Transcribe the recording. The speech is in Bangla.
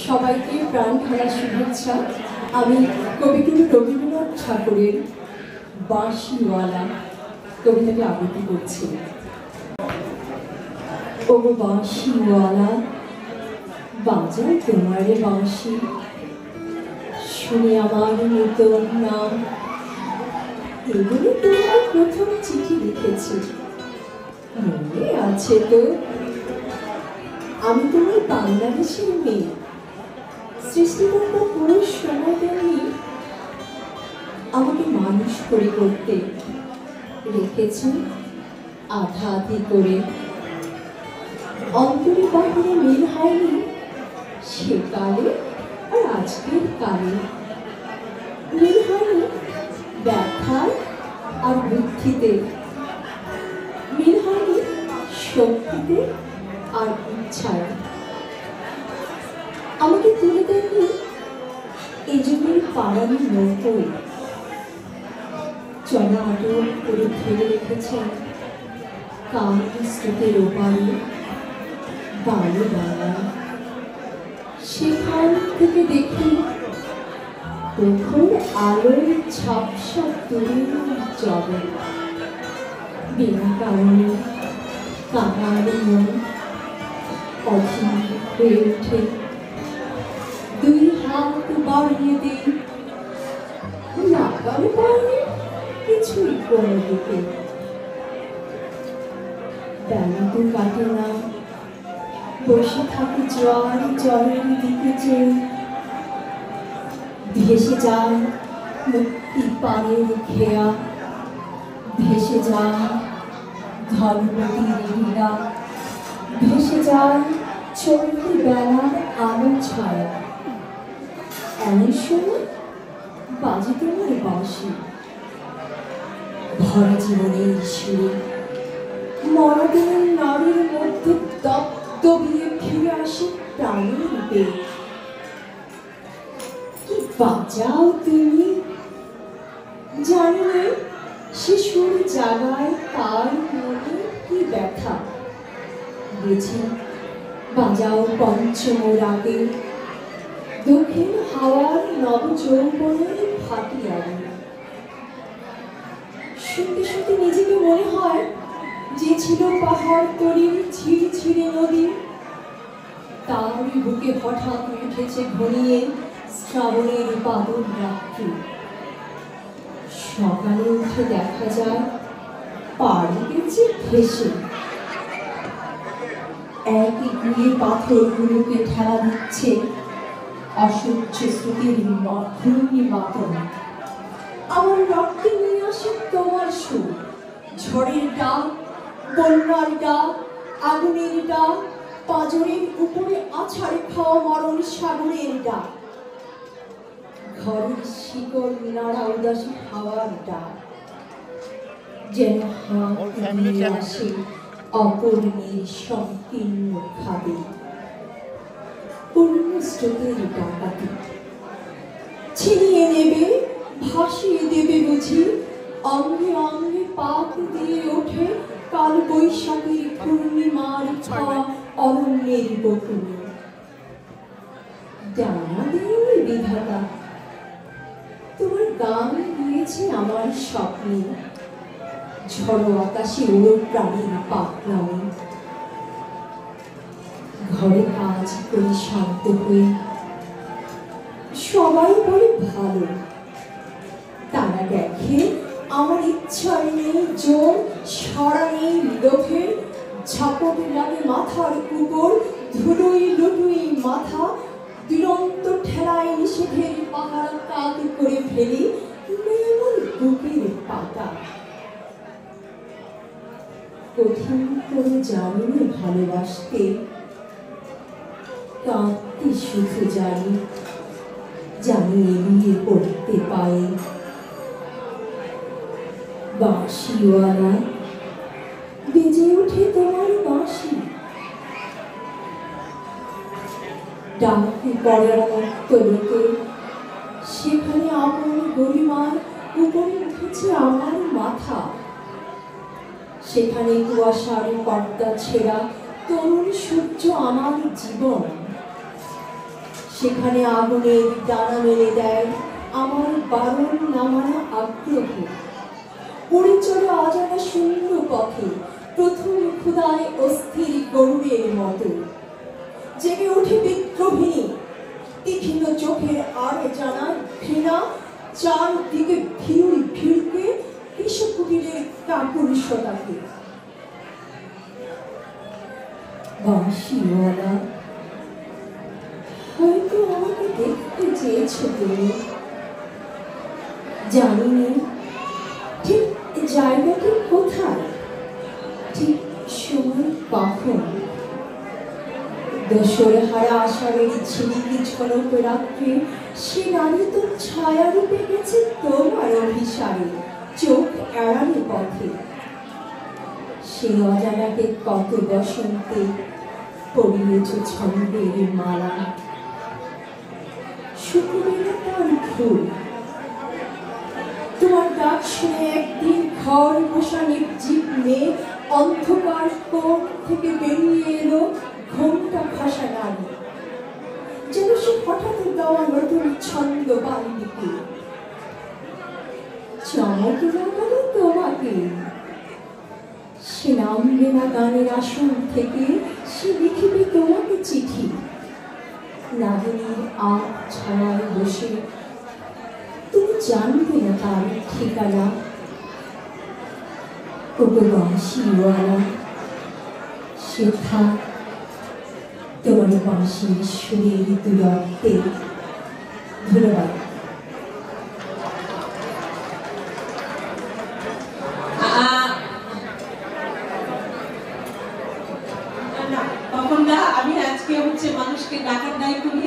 সবাইকে প্রাণ ঢালা শুভেচ্ছা। আমি কবিগুরু রবীন্দ্রনাথ ঠাকুরের বাঁশিওয়ালা কবিতাটি আবৃত্তি করছি। ও বাঁশিওয়ালা বাজাও তোমার বাঁশি, শুনে আমার নতুন নাম। এগুলো তোমার প্রথম চিঠি লিখেছি, মনে আছে তো? আমি তোমার বাংলাদেশের মেয়ে, সৃষ্টিকর্তা পুরো সময় দেননি আমাকে মানুষ করে করতে, রেখেছেন আধা আধি করে। অন্তরে বাহিরে মিল হয়নি সে কালে আর আজকের কালে, মিল হয়নি ব্যাখ্যায় আর বুদ্ধিতে, মিল হয়নি শক্তিতে আর ইচ্ছায়। আমাকে তুলে দেননি এই যুগের পাড়ানি নৌকোয়, চলাহাটন করে ফেলে রেখেছেন কাল স্রোতের ওপারে বালু বাংলায়। সেখান থেকে দেখি তখন আলোয় ঝাপসা দূরের জগৎ, বিনা কারণে কাহার মন অধীর হয়ে ওঠে। দুই হাত বাড়িয়ে দিই, লাগানো পারে কিছুই কোনো দিকে। বেলা তো কাটে না, বসে থাকে জল জলের দিকে চেয়ে। ভেসে যায় মুক্তি পানের খেয়া, ভেসে যায় ধনপতির হীরা, ভেসে যায় চলতি বেলার আলো ছায়া। এমন সময় বাজে তোমার বাঁশি, ভরা জীবনের সুরে মরদিনের নারীর মধ্যে দপ্দবিয়ে ফিরে আসে প্রাণের রূপে। কি বাজাও তুমি, জানি না শিশুর জাগায় তার মনে কি ব্যথা। বুঝি বাজাও পঞ্চম রাতে দক্ষিণ হাওয়ার নব যৌবনের ভাটি আগে। শুনতে শুনতে নিজেকে মনে হয় যে ছিল পাহাড় তরির ঝিরি ঝিরি নদী, তার বুকে হঠাৎ উঠেছে ঘনিয়ে শ্রাবণের বাদল রাত্রি। সকালে উঠে দেখা যায় পাড়ি গেছে ভেসে, একই গুয়ে পাথরগুলোকে ঠেলা দিচ্ছে অসহ্য স্মৃতির ঘূর্ণি মাতন। আমার রক্তে নিয়ে আসে তোমার সুর, ঝড়ের ডাক, বন্যার ডাক, আগুনের ডাক, পাঁজরের উপরে আছাড়ে খাওয়া মরণ সাগরের ডাক, ঘরের শিকড় নাড়া উদাসী হাওয়ার ডাক। যেন হাত নিয়ে আসে অপর্ণের সংকীর্ণ খাবে, পূর্ণ স্রোতের ডাকাতি। ছিনিয়ে নেবে, ভাসিয়ে দেবে বুঝি, অঙ্গে অঙ্গে পাক দিয়ে ওঠে কাল বৈশাখের পূর্ণিমার ছোঁয়া অরণ্যের বকুলে। ডানা দিয়ে বিধাতা তোমার গান দিয়েছে আমার স্বপ্নে, ঝড়ো আকাশে উড়ো প্রাণীর পাকনামে। ঘরে কাজ করি শান্ত হয়ে, সবাই বলে ভালো, তারা দেখে আমার ইচ্ছার নেই জোর, সারা নেই লোভের। ঝাপট লাগে মাথার উপর, ধুলোই লুটুই মাথা, দুরন্ত ঠেলায় নিষেধের পাহাড় কাঁদ করে ফেলি এমন বুকের পাতা। কঠিন করে জানি ভালোবাসতে, কাঁদতে শুধু জানি, জানি এড়িয়ে পড়তে পাই। বাঁশিওয়ালা বেজে ওঠে তোমার বাঁশি, ডাকে পড়ার মুক্ত লোকে, সেখানে আপন গরিমার উপরে উঠেছে আমার মাথা। সেখানে কুয়াশার পর্দা ছেঁড়া তরুণ সূর্য আমার জীবন, সেখানে আগুনের ডানা মেলে দেয় আমার বারণ নামানা আগ্রহ। পরিচয় অজানা শূন্য পথে প্রথম ক্ষুধায় অস্থির গরুরের মতো জেগে ওঠে বিদ্রোহিণী, তীক্ষ্ণ চোখের আর জানায় ঘৃণা, চারদিকে ভিড় ভিড়কে কৃষক কুটিরের কাপুরুষতাকে। বাঁশিওয়ালা, হয়তো আমাকে দেখতে চেয়েছ তুমি, জানিনি ঠিক জায়গাটি কোথায়, ঠিক সময় কখন। দোসরে হারা আষাঢ়ের ঝিলিকি ঝলক রাত্রে সে নারী তোর ছায়া রূপে গেছে তোমার অভিসারে চোখ এড়ানো পথে। সে অজানাকে কত বসন্তে পরিয়েছ ছন্দের মালা, শুকুরের তার ফুল। তোমার ডাক শুনে একদিন ঘর বসা নির্জীব মেয়ে অন্ধকার কোণ থেকে বেরিয়ে এলো ঘোমটা খাসা নারী, যেন সে হঠাৎ দেওয়া নতুন ছন্দ বান্দিকে। চমক লাগালো তোমাকে, সে নামবে না গানের আসন থেকে, সে লিখিবে তোমাকে চিঠি। নাগিনীর আগ ছায়ায় বসে তুমি জানবে না তার ঠিকানা। ওগো বাঁশিওয়ালা, সে থাক তোমার বাঁশির সুরের দূরত্বে। ধন্যবাদ। তখন আমি আজকে মানুষকে ডাকার দায়িত্ব নিয়েছি।